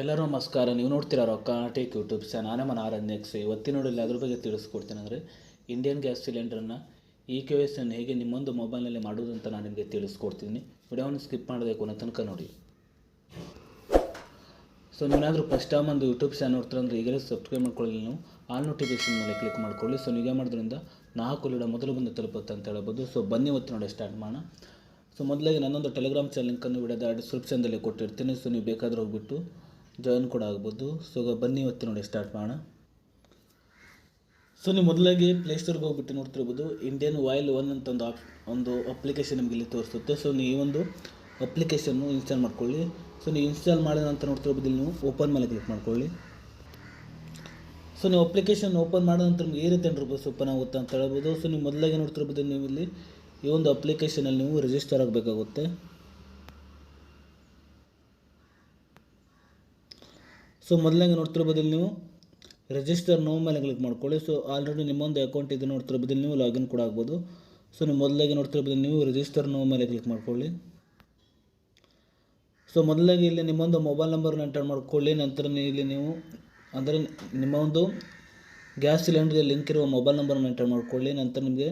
ಎಲ್ಲರೂ ನಮಸ್ಕಾರ. ನೀವು ನೋಡ್ತೀರಾ ರೊಕ್ಕಾಟಿಕ್ ಯೂಟ್ಯೂಬ್ ಚಾನಲ್. ನಾನೇ ಮನ ಆರಣ್ಯಕ್ಷ. ಇವತ್ತಿನ ನೋಡಲ್ಲಿ ಅದ್ರ ಬಗ್ಗೆ ತಿಳಿಸ್ಕೊಡ್ತೀನಿ. ಅಂದರೆ ಇಂಡಿಯನ್ ಗ್ಯಾಸ್ ಸಿಲಿಂಡರ್ನ KYC ಅನ್ನು ಹೇಗೆ ನಿಮ್ಮೊಂದು ಮೊಬೈಲ್ನಲ್ಲಿ ಮಾಡೋದು ಅಂತ ನಾನು ನಿಮಗೆ ತಿಳಿಸ್ಕೊಡ್ತೀನಿ. ವಿಡಿಯೋವನ್ನು ಸ್ಕಿಪ್ ಮಾಡದೆ ಕೊನೆ ತನಕ ನೋಡಿ. ಸೊ ನೀವೇನಾದರೂ ಫಸ್ಟ್ ಟೈಮ್ ಒಂದು ಯೂಟ್ಯೂಬ್ ಚಾನಲ್ ನೋಡ್ತೀರ ಅಂದರೆ ಈಗಲೇ ಸಬ್ಸ್ಕ್ರೈಬ್ ಮಾಡ್ಕೊಳ್ಳಿ. ನೀವು ಆಲ್ ನೋಟಿಫಿಕೇಶನ್ ಮೇಲೆ ಕ್ಲಿಕ್ ಮಾಡ್ಕೊಳ್ಳಿ. ಸೊ ನೀವೇ ಮಾಡೋದ್ರಿಂದ ನಾಲ್ಕು ವಿಡಿಯೋ ಮೊದಲು ಬಂದು ತಲುಪುತ್ತೆ ಅಂತ ಹೇಳ್ಬೋದು. ಸೊ ಬನ್ನಿ ಇವತ್ತು ನೋಡಿ ಸ್ಟಾರ್ಟ್ ಮಾಡೋಣ. ಸೊ ಮೊದಲಾಗಿ ನನ್ನೊಂದು ಟೆಲಿಗ್ರಾಮ್ ಚಾನಲ್ ಲಿಂಕನ್ನು ವಿಡಿಯೋದ ಡಿಸ್ಕ್ರಿಪ್ಷನ್ದಲ್ಲಿ ಕೊಟ್ಟಿರ್ತೀನಿ. ಸೊ ನೀವು ಬೇಕಾದರೂ ಹೋಗ್ಬಿಟ್ಟು ಜಾಯಿನ್ ಕೂಡ ಆಗ್ಬೋದು. ಸೊ ಬನ್ನಿ ಇವತ್ತು ನೋಡಿ ಸ್ಟಾರ್ಟ್ ಮಾಡೋಣ. ಸೊ ನೀವು ಮೊದಲಾಗಿ ಪ್ಲೇಸ್ಟೋರ್ಗೆ ಹೋಗ್ಬಿಟ್ಟು ನೋಡ್ತಿರ್ಬೋದು ಇಂಡಿಯನ್ ಆಯಿಲ್ ಒನ್ ಅಂತ ಒಂದು ಅಪ್ಲಿಕೇಶನ್ ನಿಮಗೆ ಇಲ್ಲಿ ತೋರಿಸುತ್ತೆ. ಸೊ ನೀವು ಈ ಒಂದು ಅಪ್ಲಿಕೇಶನ್ನು ಇನ್ಸ್ಟಾಲ್ ಮಾಡ್ಕೊಳ್ಳಿ. ಸೊ ನೀವು ಇನ್ಸ್ಟಾಲ್ ಮಾಡಿದ ನಂತರ ನೋಡ್ತಿರ್ಬೋದು ಇಲ್ಲಿ ನೀವು ಓಪನ್ ಮೇಲೆ ಕ್ಲಿಕ್ ಮಾಡ್ಕೊಳ್ಳಿ. ಸೊ ನೀವು ಅಪ್ಲಿಕೇಶನ್ ಓಪನ್ ಮಾಡಿದ ನಂತರ ನಿಮಗೆ ಈ ರೀತಿ ರೂಪಾಯಿ ಓಪನ್ ಆಗುತ್ತೆ ಅಂತ ಹೇಳ್ಬೋದು. ಸೊ ನೀವು ಮೊದಲಾಗಿ ನೋಡ್ತಿರ್ಬೋದು ನೀವು ಇಲ್ಲಿ ಈ ಒಂದು ಅಪ್ಲಿಕೇಶನಲ್ಲಿ ನೀವು ರಿಜಿಸ್ಟರ್ ಆಗಬೇಕಾಗುತ್ತೆ. ಸೊ ಮೊದಲಾಗಿ ನೋಡ್ತಿರ್ಬೋದು ಇಲ್ಲಿ ನೀವು ರಿಜಿಸ್ಟರ್ ನೋ ಮೇಲೆ ಕ್ಲಿಕ್ ಮಾಡ್ಕೊಳ್ಳಿ. ಸೊ ಆಲ್ರೆಡಿ ನಿಮ್ಮೊಂದು ಅಕೌಂಟ್ ಇದೆ ನೋಡ್ತಿರ್ಬೋದು ಇಲ್ಲಿ ನೀವು ಲಾಗಿನ್ ಕೂಡ ಆಗ್ಬೋದು. ಸೊ ನೀವು ಮೊದಲಾಗಿ ನೋಡ್ತಿರ್ಬೋದು ನೀವು ರಿಜಿಸ್ಟರ್ ನೋ ಮೇಲೆ ಕ್ಲಿಕ್ ಮಾಡ್ಕೊಳ್ಳಿ. ಸೊ ಮೊದಲಾಗಿ ಇಲ್ಲಿ ನಿಮ್ಮೊಂದು ಮೊಬೈಲ್ ನಂಬರ್ನ ಎಂಟರ್ ಮಾಡ್ಕೊಳ್ಳಿ. ನಂತರ ಇಲ್ಲಿ ನೀವು ಅಂದರೆ ನಿಮ್ಮ ಒಂದು ಗ್ಯಾಸ್ ಸಿಲಿಂಡರ್ಗೆ ಲಿಂಕ್ ಇರುವ ಮೊಬೈಲ್ ನಂಬರ್ನ ಎಂಟರ್ ಮಾಡ್ಕೊಳ್ಳಿ. ನಂತರ ನಿಮಗೆ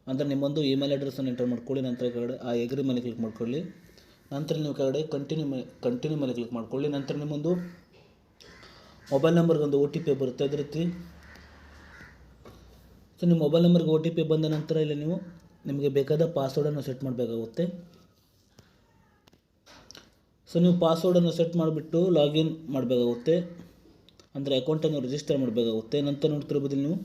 ಅಂದರೆ ನಿಮ್ಮೊಂದು ಇಮೇಲ್ ಅಡ್ರೆಸ್ಸನ್ನು ಎಂಟರ್ ಮಾಡ್ಕೊಳ್ಳಿ. ನಂತರ ಕೆಳಗಡೆ ಆ ಎಗ್ರಿ ಮೇಲೆ ಕ್ಲಿಕ್ ಮಾಡ್ಕೊಳ್ಳಿ. ನಂತರ ನೀವು ಕೆಳಗಡೆ ಕಂಟಿನ್ಯೂ ಮೇಲೆ ಕ್ಲಿಕ್ ಮಾಡ್ಕೊಳ್ಳಿ. ನಂತರ ನಿಮ್ಮೊಂದು ಮೊಬೈಲ್ ನಂಬರ್ಗೆ ಒಂದು OTP ಬರುತ್ತೆ ಅದೇ ರೀತಿ. ಸೊ ನಿಮ್ಮ ಮೊಬೈಲ್ ನಂಬರ್ಗೆ OTP ಬಂದ ನಂತರ ಇಲ್ಲಿ ನೀವು ನಿಮಗೆ ಬೇಕಾದ ಪಾಸ್ವರ್ಡನ್ನು ಸೆಟ್ ಮಾಡಬೇಕಾಗುತ್ತೆ. ಸೊ ನೀವು ಪಾಸ್ವರ್ಡನ್ನು ಸೆಟ್ ಮಾಡಿಬಿಟ್ಟು ಲಾಗಿನ್ ಮಾಡಬೇಕಾಗುತ್ತೆ, ಅಂದರೆ ಅಕೌಂಟನ್ನು ರಿಜಿಸ್ಟರ್ ಮಾಡಬೇಕಾಗುತ್ತೆ. ನಂತರ ನೋಡ್ತಿರ್ಬೋದು ನೀವು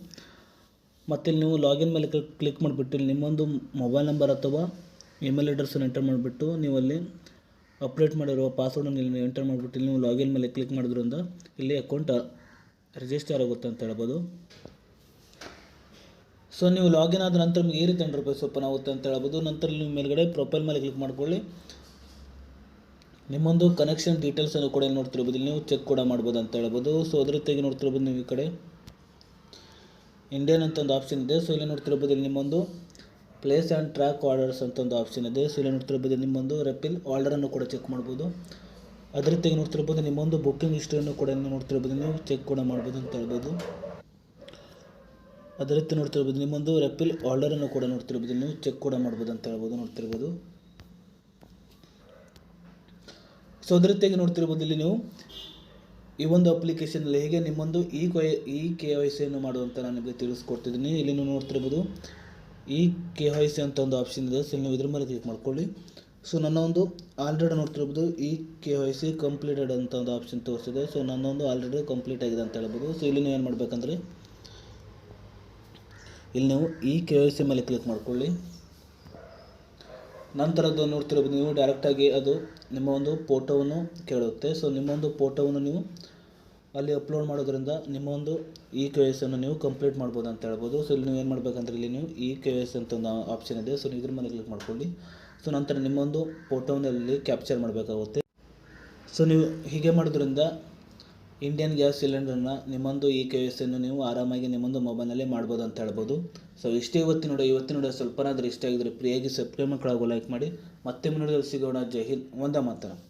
ಮತ್ತೆ ಇಲ್ಲಿ ನೀವು ಲಾಗಿನ್ ಮೇಲೆ ಕ್ಲಿಕ್ ಮಾಡಿಬಿಟ್ಟು ಇಲ್ಲಿ ನಿಮ್ಮೊಂದು ಮೊಬೈಲ್ ನಂಬರ್ ಅಥವಾ ಇಮೇಲ್ ಅಡ್ರೆಸ್ಸನ್ನು ಎಂಟರ್ ಮಾಡಿಬಿಟ್ಟು ನೀವು ಅಲ್ಲಿ ಅಪ್ಡೇಟ್ ಮಾಡಿರುವ ಪಾಸ್ವರ್ಡನ್ನು ಇಲ್ಲಿ ಎಂಟರ್ ಮಾಡಿಬಿಟ್ಟು ಇಲ್ಲಿ ನೀವು ಲಾಗಿನ್ ಮೇಲೆ ಕ್ಲಿಕ್ ಮಾಡೋದ್ರಿಂದ ಇಲ್ಲಿ ಅಕೌಂಟ್ ರಿಜಿಸ್ಟರ್ ಆಗುತ್ತೆ ಅಂತ ಹೇಳ್ಬೋದು. ಸೊ ನೀವು ಲಾಗಿನ್ ಆದ ನಂತರ ನಿಮಗೆ ಈ ರೀತಿ ರೂಪಾಯಿ ಓಪನ್ ಆಗುತ್ತೆ ಅಂತ ಹೇಳ್ಬೋದು. ನಂತರ ನೀವು ಮೇಲ್ಗಡೆ ಪ್ರೊಫೈಲ್ ಮೇಲೆ ಕ್ಲಿಕ್ ಮಾಡ್ಕೊಳ್ಳಿ. ನಿಮ್ಮೊಂದು ಕನೆಕ್ಷನ್ ಡೀಟೇಲ್ಸನ್ನು ಕೂಡ ಇಲ್ಲಿ ನೋಡ್ತಿರ್ಬೋದು ಇಲ್ಲಿ ನೀವು ಚೆಕ್ ಕೂಡ ಮಾಡ್ಬೋದು ಅಂತ ಹೇಳ್ಬೋದು. ಸೊ ಅದ್ರ ರೀತಿಯಾಗಿ ನೋಡ್ತಿರ್ಬೋದು ನೀವು ಈ ಕಡೆ ಇಂಡಿಯನ್ ಅಂತ ಒಂದು ಆಪ್ಷನ್ ಇದೆ. ಸೊ ಇಲ್ಲಿ ನೋಡ್ತಿರ್ಬೋದು ಇಲ್ಲಿ ನಿಮ್ಮೊಂದು ಪ್ಲೇಸ್ ಆ್ಯಂಡ್ ಟ್ರ್ಯಾಕ್ ಆರ್ಡರ್ಸ್ ಅಂತ ಒಂದು ಆಪ್ಷನ್ ಇದೆ. ಸೊ ಇಲ್ಲಿ ನೋಡ್ತಿರ್ಬೋದು ನಿಮ್ಮೊಂದು ರೆಪಿಲ್ ಆರ್ಡರನ್ನು ಕೂಡ ಚೆಕ್ ಮಾಡ್ಬೋದು. ಅದೇ ರೀತಿಯಾಗಿ ನೋಡ್ತಿರ್ಬೋದು ನಿಮ್ಮೊಂದು ಬುಕ್ಕಿಂಗ್ ಹಿಸ್ಟ್ರಿಯನ್ನು ಕೂಡ ನೋಡ್ತಿರ್ಬೋದು ನೀವು ಚೆಕ್ ಕೂಡ ಮಾಡ್ಬೋದು ಅಂತ ಹೇಳ್ಬೋದು. ಅದೇ ರೀತಿ ನೋಡ್ತಿರ್ಬೋದು ನಿಮ್ಮೊಂದು ರೆಪಿಲ್ ಆರ್ಡರನ್ನು ಕೂಡ ನೋಡ್ತಿರ್ಬೋದು ನೀವು ಚೆಕ್ ಕೂಡ ಮಾಡ್ಬೋದು ಅಂತ ಹೇಳ್ಬೋದು ನೋಡ್ತಿರ್ಬೋದು. ಸೊ ಅದೇ ರೀತಿಯಾಗಿ ನೋಡ್ತಿರ್ಬೋದು ಇಲ್ಲಿ ನೀವು ಈ ಒಂದು ಅಪ್ಲಿಕೇಶನಲ್ಲಿ ಹೇಗೆ ನಿಮ್ಮೊಂದು KYC ಅನ್ನು ಮಾಡುವಂತ ನಾನು ನಿಮಗೆ ತಿಳಿಸ್ಕೊಡ್ತಿದ್ದೀನಿ. ಇಲ್ಲಿ ನೀವು ನೋಡ್ತಿರ್ಬೋದು KYC ಅಂತ ಒಂದು ಆಪ್ಷನ್ ಇದೆ. ಸೊ ನೀವು ಇದ್ರ ಮೇಲೆ ಕ್ಲಿಕ್ ಮಾಡ್ಕೊಳ್ಳಿ. ಸೊ ನನ್ನ ಒಂದು ಆಲ್ರೆಡಿ ನೋಡ್ತಿರ್ಬೋದು KYC ಕಂಪ್ಲೀಟೆಡ್ ಅಂತ ಒಂದು ಆಪ್ಷನ್ ತೋರಿಸಿದೆ. ಸೊ ನನ್ನೊಂದು ಆಲ್ರೆಡಿ ಕಂಪ್ಲೀಟ್ ಆಗಿದೆ ಅಂತ ಹೇಳ್ಬೋದು. ಸೊ ಇಲ್ಲಿ ನೀವು ಏನು ಮಾಡಬೇಕಂದ್ರೆ ಇಲ್ಲಿ ನೀವು KYC ಮೇಲೆ ಕ್ಲಿಕ್ ಮಾಡ್ಕೊಳ್ಳಿ. ನಂತರ ಅದು ನೋಡ್ತಿರ್ಬೋದು ನೀವು ಡೈರೆಕ್ಟಾಗಿ ಅದು ನಿಮ್ಮ ಒಂದು ಫೋಟೋವನ್ನು ಕೇಳುತ್ತೆ. ಸೊ ನಿಮ್ಮೊಂದು ಫೋಟೋವನ್ನು ನೀವು ಅಲ್ಲಿ ಅಪ್ಲೋಡ್ ಮಾಡೋದ್ರಿಂದ ನಿಮ್ಮ ಒಂದು KYC ಅನ್ನು ನೀವು ಕಂಪ್ಲೀಟ್ ಮಾಡ್ಬೋದು ಅಂತ ಹೇಳ್ಬೋದು. ಸೊ ಇಲ್ಲಿ ನೀವು ಏನು ಮಾಡಬೇಕಂದ್ರೆ ಇಲ್ಲಿ ನೀವು KYC ಅಂತ ಒಂದು ಆಪ್ಷನ್ ಇದೆ. ಸೊ ನೀವು ಇದ್ರ ಮೇಲೆ ಕ್ಲಿಕ್ ಮಾಡ್ಕೊಳ್ಳಿ. ಸೊ ನಂತರ ನಿಮ್ಮೊಂದು ಫೋಟೋವನ್ನು ಇಲ್ಲಿ ಕ್ಯಾಪ್ಚರ್ ಮಾಡಬೇಕಾಗುತ್ತೆ. ಸೊ ನೀವು ಹೀಗೆ ಮಾಡೋದ್ರಿಂದ ಇಂಡಿಯನ್ ಗ್ಯಾಸ್ ಸಿಲಿಂಡರ್ನ ನಿಮ್ಮೊಂದು KYC ಅನ್ನು ನೀವು ಆರಾಮಾಗಿ ನಿಮ್ಮೊಂದು ಮೊಬೈಲ್ನಲ್ಲಿ ಮಾಡ್ಬೋದು ಅಂತ ಹೇಳ್ಬೋದು. ಸೊ ಇಷ್ಟೇ ಇವತ್ತಿನ ನೋಡಿ ಸ್ವಲ್ಪನಾದರೂ ಇಷ್ಟ ಆಗಿದ್ರೆ ಫ್ರೀಯಾಗಿ ಸಬ್ಸ್ಕ್ರೈಬ್ ಮಾಡ್ಕೊಳ್ಳೋ ಲೈಕ್ ಮಾಡಿ. ಮತ್ತೆ ಮುಂದೆ ಸಿಗೋಣ. ಜೈ ಹಿಂದ್, ವಂದೇ ಮಾತರಂ.